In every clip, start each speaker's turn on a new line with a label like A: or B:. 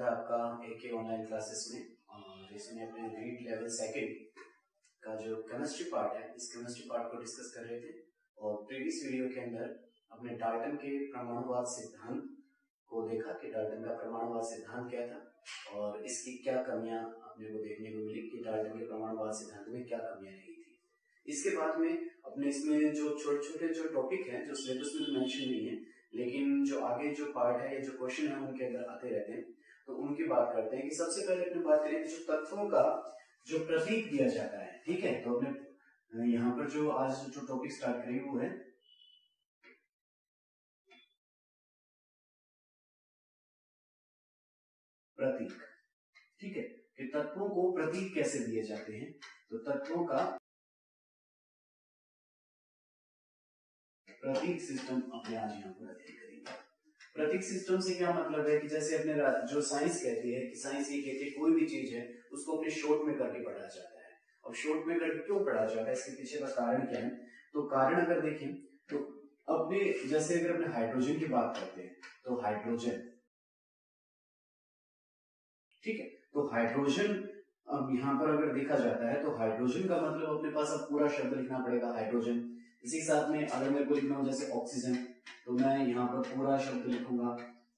A: स्वागत है आपका AK ऑनलाइन क्लासेस में। और इसमें अपने रीड लेवल सेकंड का जो केमिस्ट्री पार्ट है, इस केमिस्ट्री पार्ट को डिस्कस कर रहे थे। और प्रीवियस वीडियो के अंदर अपने डाल्टन के परमाणुवाद सिद्धांत को देखा कि डाल्टन का परमाणुवाद सिद्धांत क्या था और इसकी क्या कमियां अपने को देखने को मिली कि डाल्टन के परमाणुवाद सिद्धांत में क्या कमियां रही थी। इसके बाद में अपने इसमें जो छोटे छोटे जो टॉपिक हैं जो सिलेबस में मेंशन नहीं है, लेकिन जो आगे जो पार्ट है या जो क्वेश्चन है उनके अंदर आते रहते हैं, तो उनकी बात करते हैं। कि सबसे पहले अपने बात करें कि जो तत्वों का जो प्रतीक दिया जाता है, ठीक है। तो अपने यहाँ पर जो आज जो टॉपिक स्टार्ट करेंगे वो है प्रतीक, ठीक है। कि तत्वों को प्रतीक कैसे दिए जाते हैं, तो तत्वों का प्रतीक सिस्टम अपने आज यहाँ पर अध्ययन करेंगे। प्रतीक सिस्टम से क्या मतलब है कि जैसे अपने जो साइंस कहती है कि साइंस ये कहती है कोई भी चीज है उसको अपने शॉर्ट में करके पढ़ा जाता है। अब शॉर्ट में करके क्यों पढ़ा जाता है, इसके पीछे का कारण क्या है? तो कारण अगर देखें तो अपने जैसे अगर अपने हाइड्रोजन की बात करते हैं तो हाइड्रोजन, ठीक है। तो हाइड्रोजन अब यहाँ पर अगर देखा जाता है तो हाइड्रोजन का मतलब अपने पास अब पूरा शब्द लिखना पड़ेगा हाइड्रोजन। इसी साथ में अगर मेरे को लिखना हो जैसे ऑक्सीजन, तो मैं यहाँ पर पूरा शब्द लिखूंगा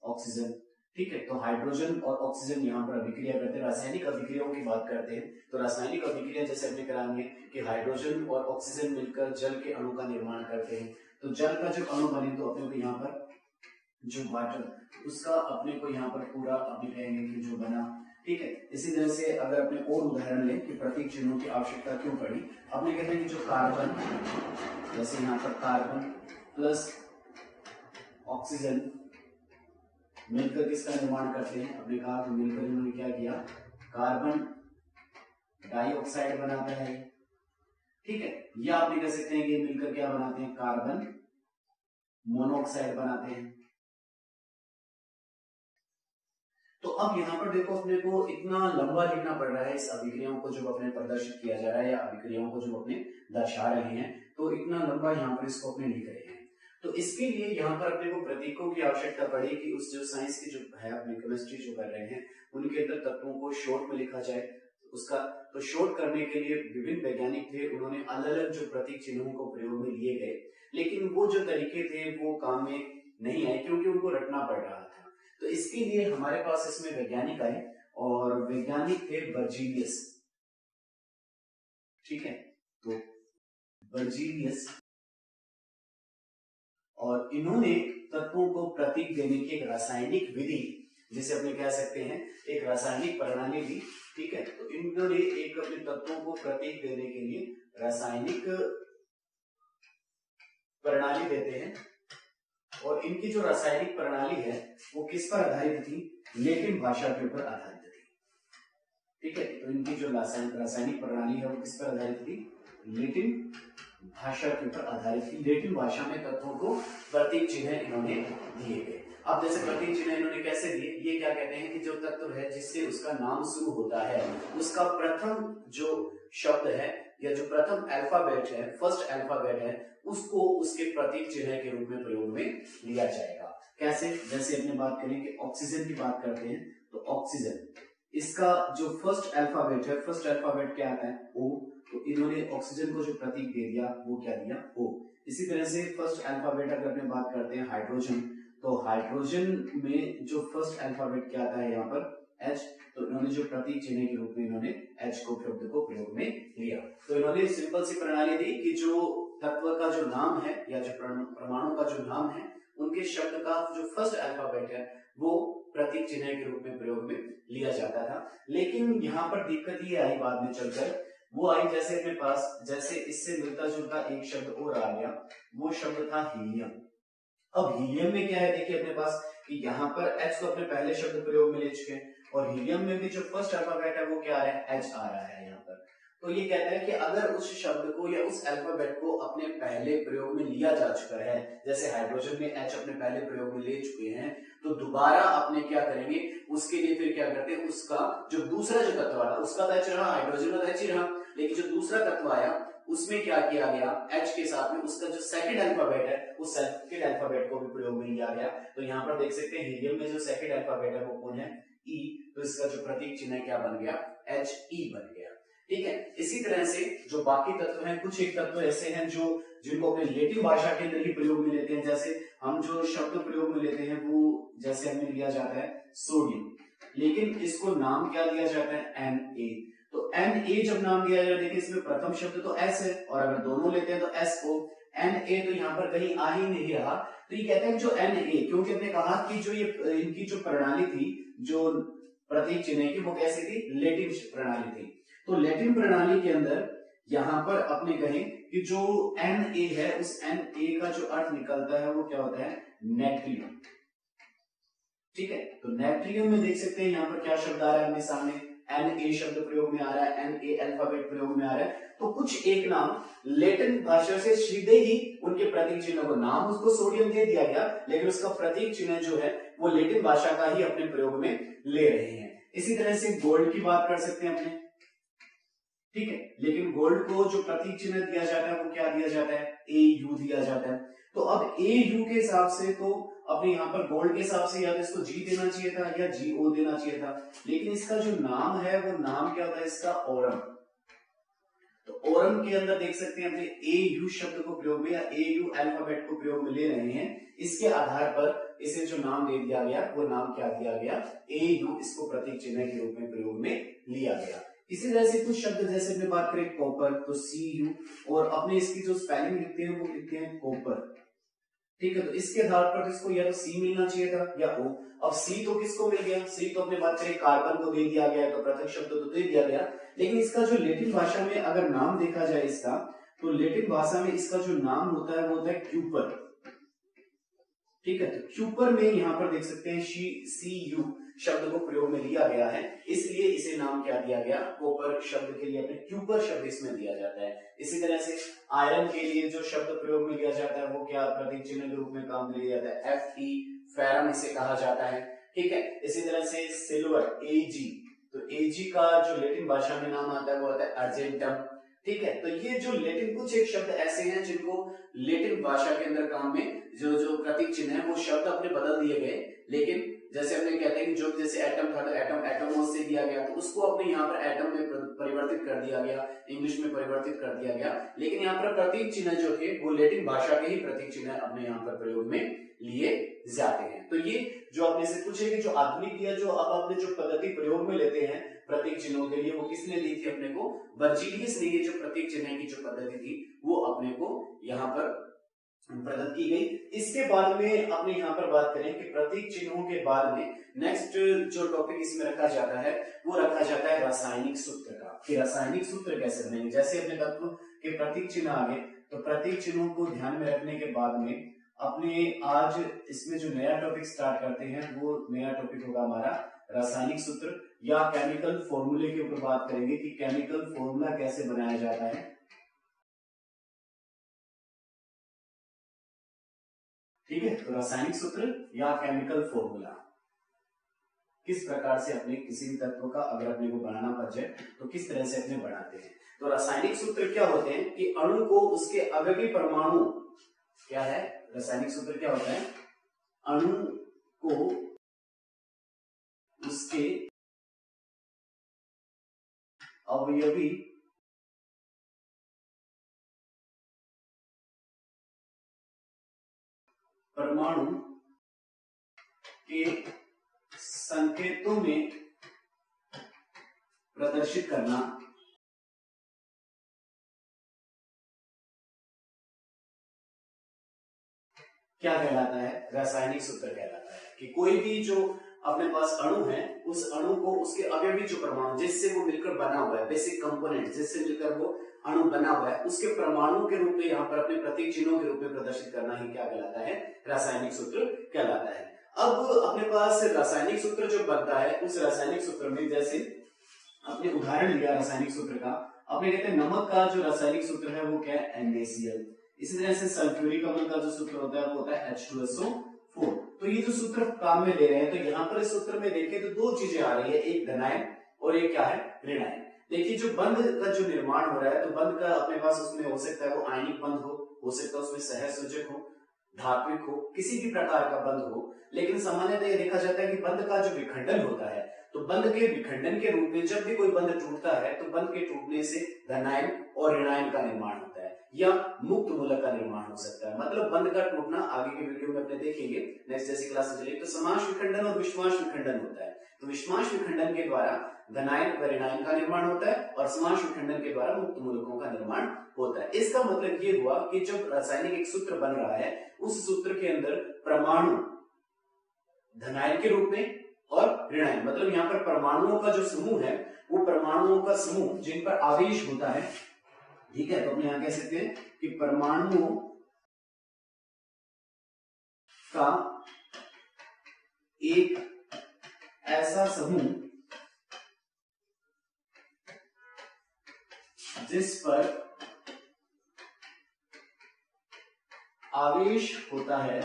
A: ऑक्सीजन, ठीक है। तो हाइड्रोजन और ऑक्सीजन यहाँ पर अभिक्रिया करते हैं। रासायनिक अभिक्रियाओं की बात करते हैं तो रासायनिक अभिक्रिया जैसे अपने कराएंगे कि हाइड्रोजन और ऑक्सीजन मिलकर जल के अणु का निर्माण करते हैं। तो जल का जो अणु बने तो अपने को यहाँ पर जो वाटर उसका अपने को यहाँ पर पूरा अपने कहेंगे कि जो बना, ठीक है। इसी तरह से अगर अपने और उदाहरण लें कि प्रतीक चिन्हों की आवश्यकता क्यों पड़ी, अपने कहते हैं कि जो कार्बन, जैसे यहाँ पर कार्बन प्लस ऑक्सीजन मिलकर किसका निर्माण करते हैं, अपने कहा तो मिलकर इन्होंने क्या किया, कार्बन डाइऑक्साइड बनाता है, ठीक है। या आप कह सकते हैं कि मिलकर क्या बनाते हैं, कार्बन मोनोऑक्साइड बनाते हैं। तो अब यहाँ पर देखो अपने को इतना लंबा लिखना पड़ रहा है इस अभिक्रियाओं को जो अपने प्रदर्शित किया जा रहा है या अभिक्रियाओं को जो अपने दर्शा रहे हैं, तो इतना लंबा यहाँ पर इसको अपने लिख रहे हैं। तो इसके लिए यहाँ पर अपने को प्रतीकों की आवश्यकता पड़ी कि उस जो साइंस की जो है अपनी केमिस्ट्री जो कर रहे हैं उनके अंदर तत्वों को शॉर्ट में लिखा जाए उसका। तो शॉर्ट करने के लिए विभिन्न वैज्ञानिक थे, उन्होंने अलग अलग जो प्रतीक चिन्हों को प्रयोग में लिए गए, लेकिन वो जो तरीके थे वो काम में नहीं आए क्योंकि उनको रटना पड़ रहा था। तो इसके लिए हमारे पास इसमें वैज्ञानिक आए और वैज्ञानिक थे बर्जीलियस, ठीक है। तो बर्जीलियस, और इन्होंने तत्वों को प्रतीक देने की एक रासायनिक विधि, जिसे अपने कह सकते हैं एक रासायनिक प्रणाली दी, ठीक है। तो इन्होंने एक अपने तत्वों को प्रतीक देने के लिए रासायनिक प्रणाली देते हैं। और इनकी जो रासायनिक प्रणाली है वो किस पर आधारित थी, लैटिन भाषा के ऊपर आधारित थी, ठीक है। तो इनकी जो रासायनिक प्रणाली है वो किस पर आधारित थी, लैटिन भाषा के ऊपर आधारित थी। लैटिन भाषा में तत्वों को प्रतीक चिन्ह इन्होंने दिए गए। अब जैसे प्रतीक चिन्ह इन्होंने कैसे दिए, ये क्या कहते हैं कि जो तत्व है जिससे उसका नाम शुरू होता है उसका प्रथम जो शब्द है या जो प्रथम अल्फाबेट है, फर्स्ट अल्फाबेट है, उसको उसके प्रतीक चिन्ह के रूप में प्रयोग में लिया जाएगा। कैसे, जैसे अपने बात करें कि ऑक्सीजन की बात करते हैं तो ऑक्सीजन, इसका जो फर्स्ट अल्फाबेट है, फर्स्ट अल्फाबेट क्या आता है, ओ। तो इन्होंने ऑक्सीजन को जो प्रतीक दे दिया वो क्या दिया, ओ। इसी तरह से फर्स्ट अल्फाबेट अगर अपने बात करते हैं हाइड्रोजन, तो हाइड्रोजन में जो फर्स्ट अल्फाबेट क्या आता है यहाँ पर, एच। तो इन्होंने जो प्रतीक चिन्ह के रूप में इन्होंने एच को शब्द को प्रयोग में लिया। तो इन्होंने सिंपल सी प्रणाली दी कि जो तत्व का जो नाम है या जो परमाणु का जो नाम है उनके शब्द का जो फर्स्ट अल्फाबेट है वो प्रतीक चिन्ह के रूप में प्रयोग में लिया जाता था। लेकिन यहाँ पर दिक्कत ये आई बाद में चलकर, वो आई जैसे अपने पास जैसे इससे मिलता जुलता एक शब्द और आ गया, वो शब्द था हीलियम। अब हीलियम में क्या है, देखिए अपने पास कि यहाँ पर एच तो अपने पहले शब्द प्रयोग में ले चुके हैं और हीलियम में भी जो फर्स्ट अल्फाबेट है वो क्या आ रहा है, एच आ रहा है यहाँ पर। तो ये कहता है कि अगर उस शब्द को या उस अल्फाबेट को अपने पहले प्रयोग में लिया जा चुका है, जैसे हाइड्रोजन में एच अपने पहले प्रयोग में ले चुके हैं, तो दोबारा अपने क्या करेंगे, उसके लिए फिर क्या करते हैं, उसका जो दूसरा जो तत्व आया उसका तो एच रहा, हाइड्रोजन का एच ही रहा, लेकिन जो दूसरा तत्व आया उसमें क्या किया गया, एच के साथ में उसका जो सेकंड अल्फाबेट है उस सेकंड अल्फाबेट को भी प्रयोग में लिया गया। तो यहाँ पर देख सकते हैं हीलियम में जो सेकंड अल्फाबेट है वो कौन है, ई, तो इसका जो प्रतीक चिन्ह है क्या बन गया, एच ई बन गया। ठीक है, इसी तरह से जो बाकी तत्व हैं, कुछ एक तत्व ऐसे हैं जो जिनको अपने लेटिन भाषा के अंदर ही प्रयोग में लेते हैं। जैसे हम जो शब्द प्रयोग में लेते हैं वो जैसे हमें लिया जाता है सोडियम, लेकिन इसको नाम क्या दिया जाता है, Na। तो Na जब नाम दिया जाता है, देखिए इसमें प्रथम शब्द तो S है और अगर दोनों लेते हैं तो SO। Na तो यहाँ पर कहीं आ ही नहीं रहा, तो ये कहते हैं जो Na, क्योंकि हमने कहा कि जो ये इनकी जो प्रणाली थी, जो प्रतीक चिन्ह की, वो कैसी थी, लेटिन प्रणाली थी। तो लेटिन प्रणाली के अंदर यहां पर अपने कहें कि जो Na है, उस Na का जो अर्थ निकलता है वो क्या होता है, नेट्रियम। ठीक है, तो नेट्रियम में देख सकते हैं यहां पर क्या शब्द आ रहा है अपने सामने, Na शब्द प्रयोग में आ रहा है, Na अल्फाबेट प्रयोग में आ रहा है। तो कुछ एक नाम लेटिन भाषा से सीधे ही उनके प्रतीक चिन्ह को, नाम उसको सोडियम दे दिया गया, लेकिन उसका प्रतीक चिन्ह जो है वो लेटिन भाषा का ही अपने प्रयोग में ले रहे हैं। इसी तरह से गोल्ड की बात कर सकते हैं अपने, ठीक है, लेकिन गोल्ड को जो प्रतीक चिन्ह दिया जाता है वो क्या दिया जाता है, AU दिया जाता है। तो अब AU के हिसाब से तो अपने यहाँ पर गोल्ड के हिसाब से या तो इसको G देना चाहिए था या GO देना चाहिए था, लेकिन इसका जो नाम है वो नाम क्या होता है इसका, ओरम। तो ओरम के अंदर देख सकते हैं अपने AU शब्द को प्रयोग में या AU अल्फाबेट को प्रयोग में ले रहे हैं। इसके आधार पर इसे जो नाम दे दिया गया वो नाम क्या दिया गया, AU, इसको प्रतीक चिन्ह के रूप में प्रयोग में लिया गया। इसी तरह से कुछ शब्द जैसे अपने बात करें कॉपर, तो CU, और अपने इसकी जो स्पेलिंग लिखते हैं वो लिखते हैं कॉपर। ठीक है, तो इसके आधार पर इसको या तो C मिलना चाहिए था या O। अब C तो किसको मिल गया, C तो अपने बात करें कार्बन को दे दिया गया, तो पृथक शब्द तो दे दिया गया, लेकिन इसका जो लेटिन भाषा में अगर नाम देखा जाए इसका, तो लेटिन भाषा में इसका जो नाम होता है वो होता है क्यूपर। ठीक है, तो क्यूपर में यहां पर देख सकते हैं CU शब्द को प्रयोग में लिया गया है, इसलिए इसे नाम क्या दिया गया, कॉपर शब्द के लिए अपने क्यूपर शब्द इसमें दिया जाता है। इसी तरह से आयरन के लिए जो शब्द प्रयोग में लिया जाता है वो क्या प्रतीक चिन्ह के रूप में काम में लिया जाता है, Fe, फेरम इसे कहा जाता है। ठीक है, इसी तरह से सिल्वर, Ag, तो Ag का जो लेटिन भाषा में नाम आता है वो आता है अर्जेंटम। ठीक है, तो ये जो लेटिन कुछ एक शब्द ऐसे हैं जिनको लेटिन भाषा के अंदर काम में जो जो प्रतीक चिन्ह है वो शब्द अपने बदल दिए गए, लेकिन जैसे हमने कहते हैं कि जो जैसे एटम था तो एटम एटोमोस से दिया गया, तो उसको अपने यहाँ पर एटम में परिवर्तित कर दिया गया, इंग्लिश में परिवर्तित कर दिया गया, लेकिन यहाँ पर प्रतीक चिन्ह जो थे वो लेटिन भाषा के ही प्रतीक चिन्ह अपने यहाँ पर प्रयोग में लिए जाते हैं। तो ये जो अपने से पूछे कि जो आधुनिक या जो अब अपने जो पद्धति प्रयोग में लेते हैं प्रतीक चिन्हों के लिए, वो किसने दी थी अपने को, वर्जीनियस ने ये जो प्रतीक चिन्ह की जो पद्धति थी वो अपने को यहाँ पर प्रदत्त की गई। इसके बाद में अपने यहाँ पर बात करें कि प्रतीक चिन्हों के बाद में नेक्स्ट जो टॉपिक इसमें रखा जाता है वो रखा जाता है रासायनिक सूत्र का, कि रासायनिक सूत्र कैसे बनेंगे। जैसे अपने तत्व के प्रतीक चिन्ह आ गए, तो प्रतीक चिन्हों को ध्यान में रखने के बाद में अपने आज इसमें जो नया टॉपिक स्टार्ट करते हैं वो नया टॉपिक होगा हमारा रासायनिक सूत्र या केमिकल फॉर्मूले के ऊपर बात करेंगे कि केमिकल फॉर्मूला कैसे बनाया जाता है। ठीक है, तो रासायनिक सूत्र या केमिकल फॉर्मूला किस प्रकार से अपने किसी भी तत्व का अगर अपने को बनाना पड़ जाए तो किस तरह से अपने बनाते हैं। तो रासायनिक सूत्र क्या होते हैं कि अणु को उसके आवेगी परमाणु, क्या है रासायनिक सूत्र क्या होता है, अणु को उसके अवयवी परमाणु के संकेतों में प्रदर्शित करना क्या कहलाता है, रासायनिक सूत्र कहलाता है। कि कोई भी जो अपने पास अणु है उस अणु को उसके अवयवी जो परमाणु जिससे वो मिलकर बना हुआ है, बेसिक कंपोनेंट जिससे मिलकर वो अणु बना हुआ है, उसके परमाणु के रूप में यहाँ पर अपने प्रतीक चिन्हों के रूप में प्रदर्शित करना ही क्या कहलाता है, रासायनिक सूत्र कहलाता है। अब अपने पास रासायनिक सूत्र जो बनता है उस रासायनिक सूत्र में जैसे अपने उदाहरण लिया रासायनिक सूत्र का, अपने कहते हैं नमक का जो रासायनिक सूत्र है वो क्या है, NaCl। इसी तरह से सल्फ्यूरिक अम्ल का जो सूत्र होता है वो होता है H2SO4। तो ये जो सूत्र काम में ले रहे हैं, तो यहाँ पर इस सूत्र में देखें तो दो चीजें आ रही है, एक धनायन और एक क्या है, ऋणायन। देखिए जो बंध का जो निर्माण हो रहा है, तो बंध का अपने पास उसमें हो सकता है वो आयनिक बंध हो सकता है उसमें सहसंयोजक हो, धात्विक हो, किसी भी प्रकार का बंध हो, लेकिन सामान्यतः यह देखा जाता है कि बंध का जो विखंडन होता है, तो बंध के विखंडन के रूप में जब भी कोई बंध टूटता है तो बंध के टूटने से धनायन और ऋणायन का निर्माण होता है या मुक्त मूलक का निर्माण हो सकता है। मतलब बंध का टूटना आगे के वीडियो में अपने देखेंगे, नेक्स्ट जैसी क्लास में चलेगी। तो समास विखंडन और विषमाश विखंडन होता है। तो विषमाश विखंडन के द्वारा धनायन व ऋणायन का निर्माण होता है और समास विखंडन के द्वारा मुक्त मूलकों का निर्माण होता है। इसका मतलब ये हुआ कि जब रासायनिक एक सूत्र बन रहा है, उस सूत्र के अंदर परमाणु धनायन के रूप में और ऋणायन, मतलब यहाँ पर परमाणुओं का जो समूह है वो परमाणुओं का समूह जिन पर आवेश होता है, ठीक है। तो अपने यहां कह सकते हैं कि परमाणुओं का एक ऐसा समूह जिस पर आवेश होता है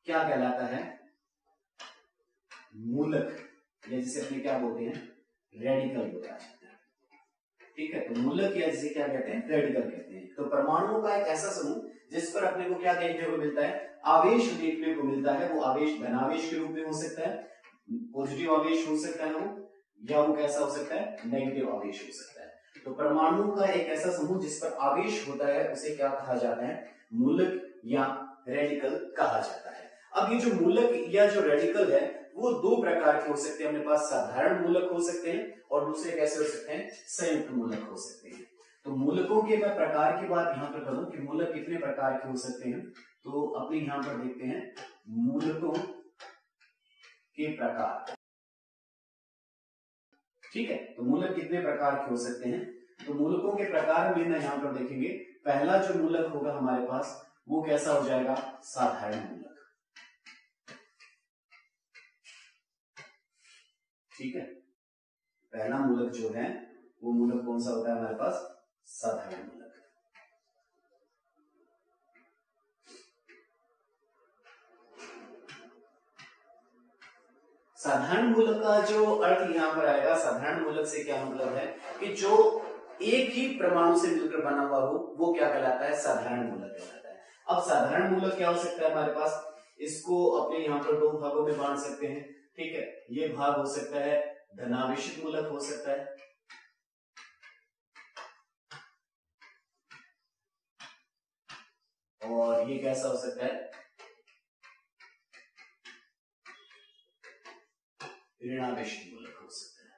A: क्या कहलाता है? मूलक, या जिसे अपने क्या बोलते हैं? रेडिकल होता है, ठीक है। तो मूलक या जिसे क्या कहते हैं? रेडिकल कहते हैं। तो परमाणुओं का एक ऐसा समूह जिस पर अपने को क्या देखने को मिलता है? आवेश देखने को मिलता है। वो आवेश धनावेश के रूप में हो सकता है, पॉजिटिव आवेश हो सकता है वो, या वो कैसा हो सकता है? नेगेटिव आवेश हो सकता है। तो परमाणुओं का एक ऐसा समूह जिस पर आवेश होता है उसे क्या कहा जाता है? मूलक या रेडिकल कहा जाता है। अब ये जो मूलक या जो रेडिकल है वो दो प्रकार के हो सकते हैं। अपने पास साधारण मूलक हो सकते हैं और दूसरे कैसे हो सकते हैं? संयुक्त मूलक हो सकते हैं। तो मूलकों के मैं प्रकार की बात यहां पर करूं कि मूलक कितने प्रकार के हो सकते हैं, तो अपने यहां पर देखते हैं मूलकों के प्रकार, ठीक है। तो मूलक कितने प्रकार के हो सकते हैं? तो मूलकों के प्रकार में ना यहां पर देखेंगे, पहला जो मूलक होगा हमारे पास वो कैसा हो जाएगा? साधारण मूलक, ठीक है। पहला मूलक जो है वो मूलक कौन सा होता है हमारे पास? साधारण मूलक। साधारण मूलक का जो अर्थ यहां पर आएगा, साधारण मूलक से क्या मतलब है कि जो एक ही परमाणु से मिलकर बना हुआ हो वो क्या कहलाता है? साधारण मूलक कहलाता है। अब साधारण मूलक क्या हो सकता है हमारे पास? इसको अपने यहाँ पर दो भागों में बांट सकते हैं, ठीक है। ये भाग हो सकता है धनावेशित मूलक हो सकता है, और ये कैसा हो सकता है? ऋणावेशित मूलक हो सकता है,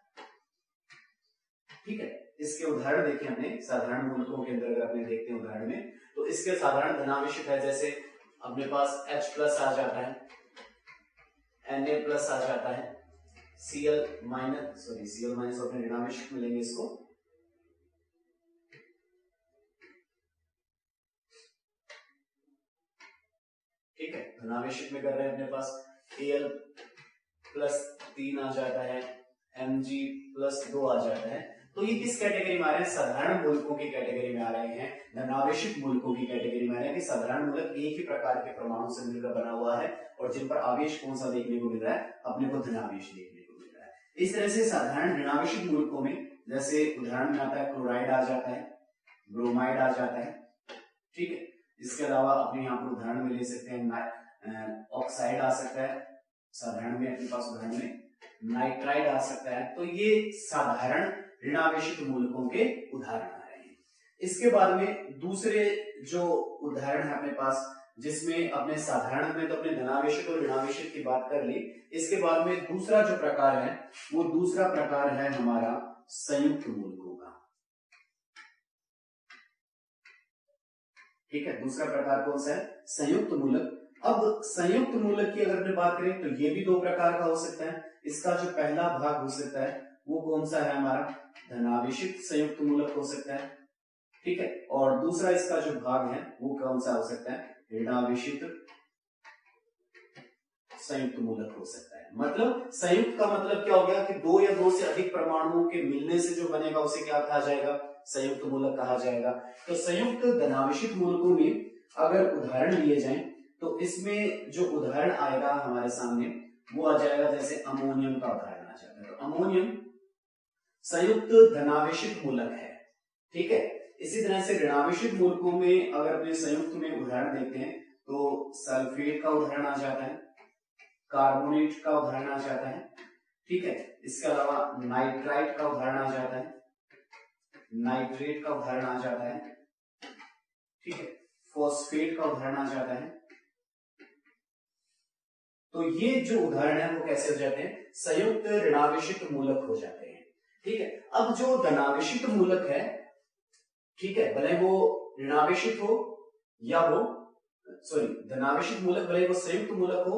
A: ठीक है। इसके उदाहरण देखें हमने साधारण मूलकों के अंदर, अगर अपने देखते हैं उदाहरण में, तो इसके साधारण धनावेशित है, जैसे अपने पास H+ आ जाता है, Na+ आ जाता है, Cl- अपने ऋणावेशित मिलेंगे इसको, ठीक है। धनावेशित में कर रहे हैं अपने पास Al+3 आ जाता है, Mg+2 आ जाता है। तो ये किस कैटेगरी में आ रहे हैं? साधारण मूलकों की कैटेगरी में आ रहे हैं, धनावेशित मूलकों की कैटेगरी में आ रहे हैं कि साधारण मूलक एक ही प्रकार के परमाणु से मिलकर बना हुआ है और जिन पर आवेश कौन सा देखने को मिल रहा है? अपने को धनावेश देखने को मिल रहा है। इस तरह से साधारण ऋणावेशित मूलकों में जैसे उदाहरण में आता है क्लोराइड आ जाता है, ब्रोमाइड आ जाता है, ठीक है। इसके अलावा अपने यहाँ पर उदाहरण में ले सकते हैं ऑक्साइड आ सकता है, साधारण में अपने पास उदाहरण में नाइट्राइड आ सकता है। तो ये साधारण ऋणावेशित मूलकों के उदाहरण आ रहे हैं। इसके बाद में दूसरे जो उदाहरण है अपने पास, जिसमें अपने साधारण में तो अपने धनावेशित और ऋणावेशित की बात कर ली, इसके बाद में दूसरा जो प्रकार है वो दूसरा प्रकार है हमारा संयुक्त मूलकों का, ठीक है। दूसरा प्रकार कौन सा है? संयुक्त मूलक। अब संयुक्त मूलक की अगर बात करें तो ये भी दो प्रकार का हो सकता है। इसका जो पहला भाग हो सकता है वो कौन सा है हमारा? धनावेशित संयुक्त मूलक हो सकता है, ठीक है। और दूसरा इसका जो भाग है वो कौन सा हो सकता है? ऋणावेशित संयुक्त मूलक हो सकता है। मतलब संयुक्त का मतलब क्या हो गया कि दो या दो से अधिक परमाणुओं के मिलने से जो बनेगा उसे क्या कहा जाएगा? संयुक्त मूलक कहा जाएगा। तो संयुक्त धनावेशित मूलकों में अगर उदाहरण लिए जाएं तो इसमें जो उदाहरण आएगा हमारे सामने वो आ जाएगा, जैसे अमोनियम का उदाहरण आ जाएगा। तो अमोनियम संयुक्त धनावेशित मूलक है, ठीक है। इसी तरह से ऋणावेशित मूलकों में अगर अपने संयुक्त में उदाहरण देखते हैं तो सल्फेट का उदाहरण आ जाता है, कार्बोनेट का उदाहरण आ जाता है, ठीक है। इसके अलावा नाइट्राइट का उदाहरण आ जाता है, नाइट्रेट का उदाहरण आ जाता है, ठीक है, फॉस्फेट का उदाहरण आ जाता है। तो ये जो उदाहरण है वो कैसे हो जाते हैं, संयुक्त ऋणावेशित मूलक हो जाते हैं, ठीक है। अब जो धनावेशित मूलक है, ठीक है, भले वो ऋणावेशित हो या वो धनावेशित मूलक भले वो संयुक्त मूलक हो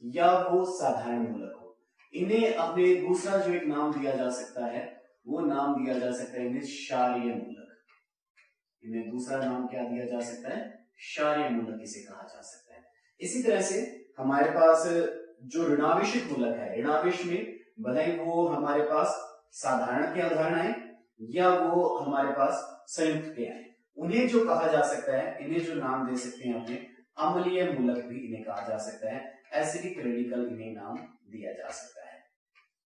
A: या वो साधारण मूलक हो, इन्हें अपने दूसरा जो एक नाम दिया जा सकता है वो नाम दिया जा सकता है इन्हें क्षारीय मूलक। इन्हें दूसरा नाम क्या दिया जा सकता है, क्षारीय मूलक इसे कहा जा सकता है। इसी तरह से हमारे पास जो ऋणावेशित मूलक है, ऋणावेश में भले वो हमारे पास साधारण के उदाहरण आए या वो हमारे पास संयुक्त के आए, उन्हें जो कहा जा सकता है, इन्हें जो नाम दे सकते हैं अपने अम्लीय मूलक भी इन्हें कहा जा सकता है, एसिडिक रेडिकल इन्हें नाम दिया जा सकता है,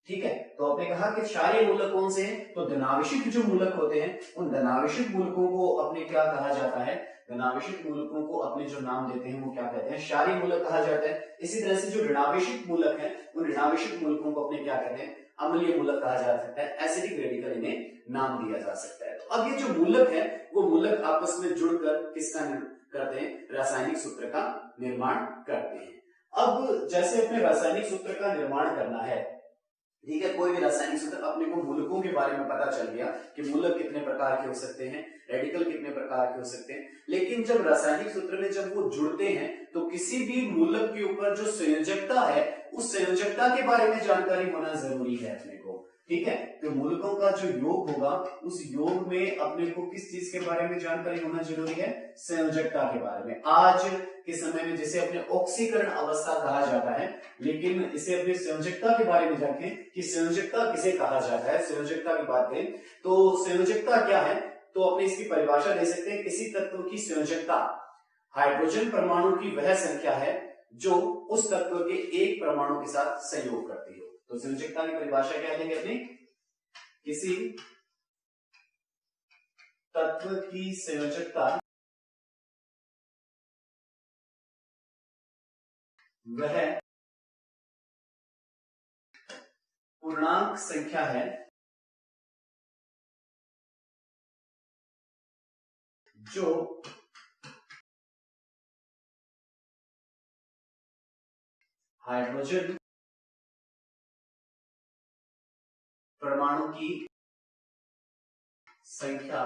A: ठीक है। तो आपने कहा कि क्षारीय मूलक कौन से हैं, तो धनावेशित जो मूलक होते हैं उन धनावेशित मूलकों को अपने क्या कहा जाता है, धनावेशित मूलकों को अपने जो नाम देते हैं वो क्या कहते हैं, क्षारीय मूलक कहा जाता है। इसी तरह से जो ऋणावेशित मूलक है उन ऋणावेशित मूलकों को अपने क्या कहते हैं, अम्लीय मूलक कहा जा सकता है, एसिडिक रेडिकल इन्हें नाम दिया जा सकता है। तो अब ये जो मूलक है वो मूलक आपस में जुड़कर किसका करते हैं, रासायनिक सूत्र का निर्माण करते हैं। अब जैसे अपने रासायनिक सूत्र का निर्माण करना है, ठीक है, कोई भी रासायनिक सूत्र, अपने को मूलकों के बारे में पता चल गया कि मूलक कितने प्रकार के हो सकते हैं, रेडिकल कितने प्रकार के हो सकते हैं, लेकिन जब रासायनिक सूत्र में जब वो जुड़ते हैं तो किसी भी मूलक के ऊपर जो संयोजकता है उस संयोजकता के बारे में जानकारी होना जरूरी है अपने को, ठीक है। तो मूलकों का जो योग होगा उस योग में अपने को किस चीज के बारे में जानकारी होना जरूरी है, संयोजकता के बारे में। आज के समय में जिसे अपने ऑक्सीकरण अवस्था कहा जाता है, लेकिन इसे अपने संयोजकता के बारे में जानें कि संयोजकता किसे कहा जाता है। संयोजकता की बात करें तो संयोजकता क्या है, तो अपने इसकी परिभाषा दे सकते हैं, किसी तत्व की संयोजकता हाइड्रोजन परमाणु की वह संख्या है जो उस तत्व के एक परमाणु के साथ संयोग करती हो। तो संयोजकता की परिभाषा क्या लेंगे अपने, किसी तत्व की संयोजकता वह पूर्णांक संख्या है जो हाइड्रोजन परमाणु की संख्या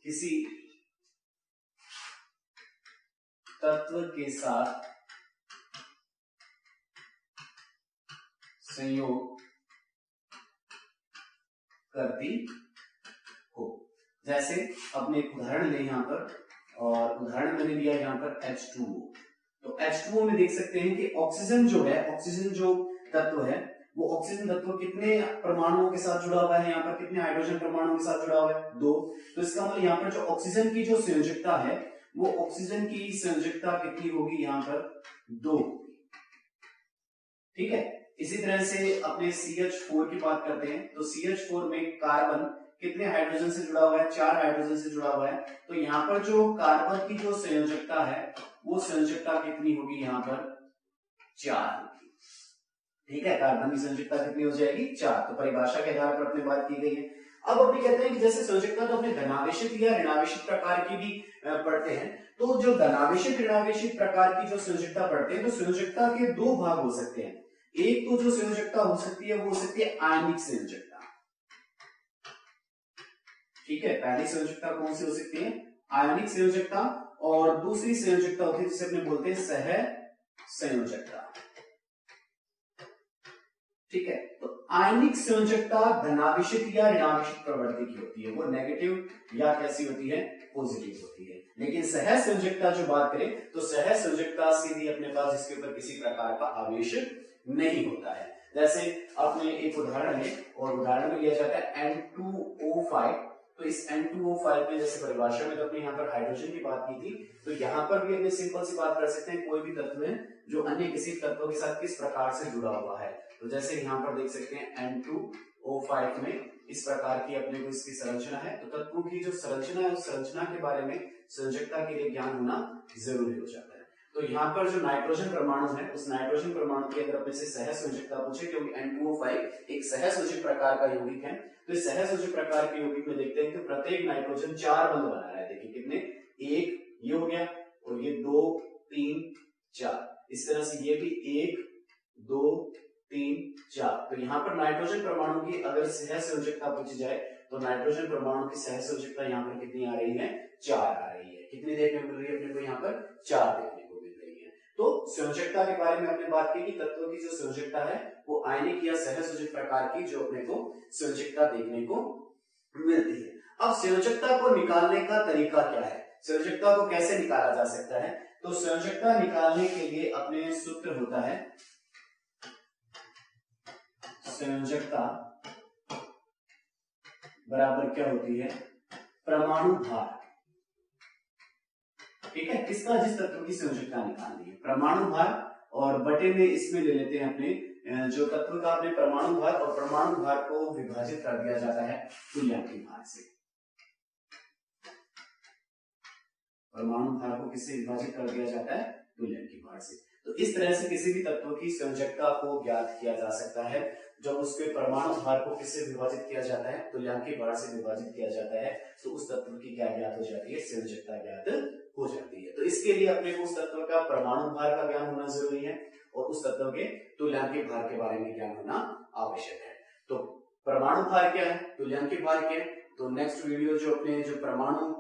A: किसी तत्व के साथ संयोग करती हो। जैसे अपने एक उदाहरण लें यहां पर, और उदाहरण मैंने लिया यहां पर H2O। तो H2O में देख सकते हैं कि ऑक्सीजन जो है, ऑक्सीजन जो तत्व है वो ऑक्सीजन तत्व कितने परमाणुओं के साथ जुड़ा हुआ है, यहाँ पर कितने हाइड्रोजन परमाणुओं के साथ जुड़ा हुआ है, 2। तो इसका मतलब यहाँ पर जो ऑक्सीजन की जो संयोजकता है वो ऑक्सीजन की संयोजकता कितनी होगी, यहाँ पर 2, ठीक है। इसी तरह से अपने CH4 की बात करते हैं तो CH4 में कार्बन कितने हाइड्रोजन से जुड़ा हुआ है, 4 हाइड्रोजन से जुड़ा हुआ है। तो यहाँ पर जो कार्बन की जो संयोजकता है वो संयोजकता कितनी होगी, यहाँ पर 4 होगी, ठीक है। कार्बन की संयोजकता कितनी हो जाएगी, 4। तो परिभाषा के आधार पर अपने बात की गई है। अब अपने कहते हैं कि जैसे संयोजकता तो अपने धनावेशित या ऋणावेशित प्रकार की भी पढ़ते हैं, तो जो धनावेशित ऋणावेशित प्रकार की जो संयोजकता पढ़ते हैं तो संयोजकता के 2 भाग हो सकते हैं। एक तो जो संयोजकता हो सकती है वो हो सकती है आयनिक संयोजकता, ठीक है। पहली संयोजकता कौन सी हो सकती है, आयनिक संयोजकता, और दूसरी संयोजकता होती है जिसे अपने बोलते हैं सह संयोजकता, ठीक है। तो आयनिक संयोजकता धनावेशित या ऋणावेशित प्रवृत्ति की होती है, वो नेगेटिव या कैसी होती है, पॉजिटिव होती है। लेकिन सह संयोजकता जो बात करें तो सह संयोजकता सीधी अपने पास इसके ऊपर किसी प्रकार का आवेश नहीं होता है। जैसे आपने एक उदाहरण है और उदाहरण में लिया जाता है N2O5। तो इस N2O5 में जैसे परिभाषा में तो अपने यहाँ पर हाइड्रोजन की बात की थी, तो यहाँ पर भी अपने सिंपल सी बात कर सकते हैं, कोई भी तत्व है जो अन्य किसी तत्व के साथ किस प्रकार से जुड़ा हुआ है। तो जैसे यहाँ पर देख सकते हैं N2O5 में इस प्रकार की अपने को इसकी संरचना है। तो तत्वों की जो संरचना है उस संरचना के बारे में संयोजकता के लिए ज्ञान होना जरूरी हो जाता है। तो यहाँ पर जो नाइट्रोजन परमाणु है उस नाइट्रोजन परमाणु की अगर अपने से सहसंयोजकता पूछे, क्योंकि N2O5 एक सहसंयोजक प्रकार का यौगिक है, तो इस सहसंयोजक प्रकार के यौगिक में देखते हैं कि प्रत्येक नाइट्रोजन 4 बंध बना रहा है। देखिए कितने, एक ये हो गया और ये 2 3 4, इस तरह से ये भी 1 2 3 4। तो यहाँ पर नाइट्रोजन परमाणु की अगर सहसंयोजकता पूछी जाए तो नाइट्रोजन परमाणु की सहसंयोजकता यहाँ पर कितनी आ रही है, 4 आ रही है। कितनी देखने को मिल रही है अपने को, यहाँ पर 4 देखने को मिल रही है। तो संयोजकता के बारे में आपने बात की कि तत्वों की जो संयोजकता है वो आयनिक या सहसंयोजक प्रकार की जो अपने को संयोजकता देखने को मिलती है। अब संयोजकता को निकालने का तरीका क्या है, संयोजकता को कैसे निकाला जा सकता है? तो संयोजकता निकालने के लिए अपने सूत्र होता है संयोजकता बराबर क्या होती है, परमाणु भार। ठीक है, किसका, जिस तत्व की संयोजकता निकालनी है, परमाणु भार, और बटे में इसमें ले लेते हैं अपने जो तत्व का अपने परमाणु भार, और परमाणु भार को विभाजित कर दिया जाता है तुल्यांकी भार से। परमाणु भार को किससे विभाजित कर दिया जाता है, तुल्यांकी भार से। तो इस तरह से किसी भी तत्व की संयोजकता को ज्ञात किया जा सकता है जब उसके परमाणु भार को किससे विभाजित किया जाता है, तुल्यांकी भार से विभाजित किया जाता है, तो उस तत्व की क्या ज्ञात हो जाती है, संयोजकता ज्ञात हो जाती है। तो इसके लिए अपने को उस तत्व का परमाणु भार का ज्ञान होना जरूरी है और उस तत्व के तुल्यांकी भार के बारे में ज्ञान होना आवश्यक है। तो परमाणु भार क्या है, तुल्यांकी भार क्या है, तो नेक्स्ट वीडियो जो अपने जो परमाणु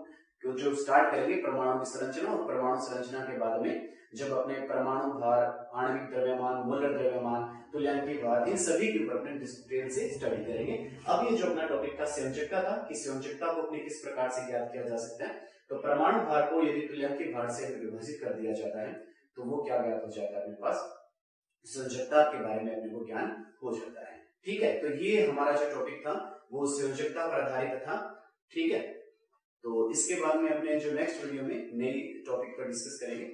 A: जो स्टार्ट करेंगे, परमाणु की संरचना, और परमाणु संरचना के बाद में जब अपने परमाणु भार, आणविक द्रव्यमान, मोलर द्रव्यमान, तुल्यांकी भार, इन सभी के ऊपर अपने डिटेल से स्टडी करेंगे। अब ये जो अपना टॉपिक था संयोजकता था कि संयोजकता को अपने किस प्रकार से ज्ञात किया जा सकता है, तो परमाणु भार को यदि तुल्यांकी भार से विभाजित कर दिया जाता है तो वो क्या ज्ञात हो जाता है अपने पास, संयोजकता के बारे में अपने को ज्ञान हो जाता है। ठीक है, तो ये हमारा जो टॉपिक था वो संयोजकता पर आधारित था। ठीक है, तो इसके बाद में अपने जो नेक्स्ट वीडियो में नई टॉपिक पर डिस्कस करेंगे।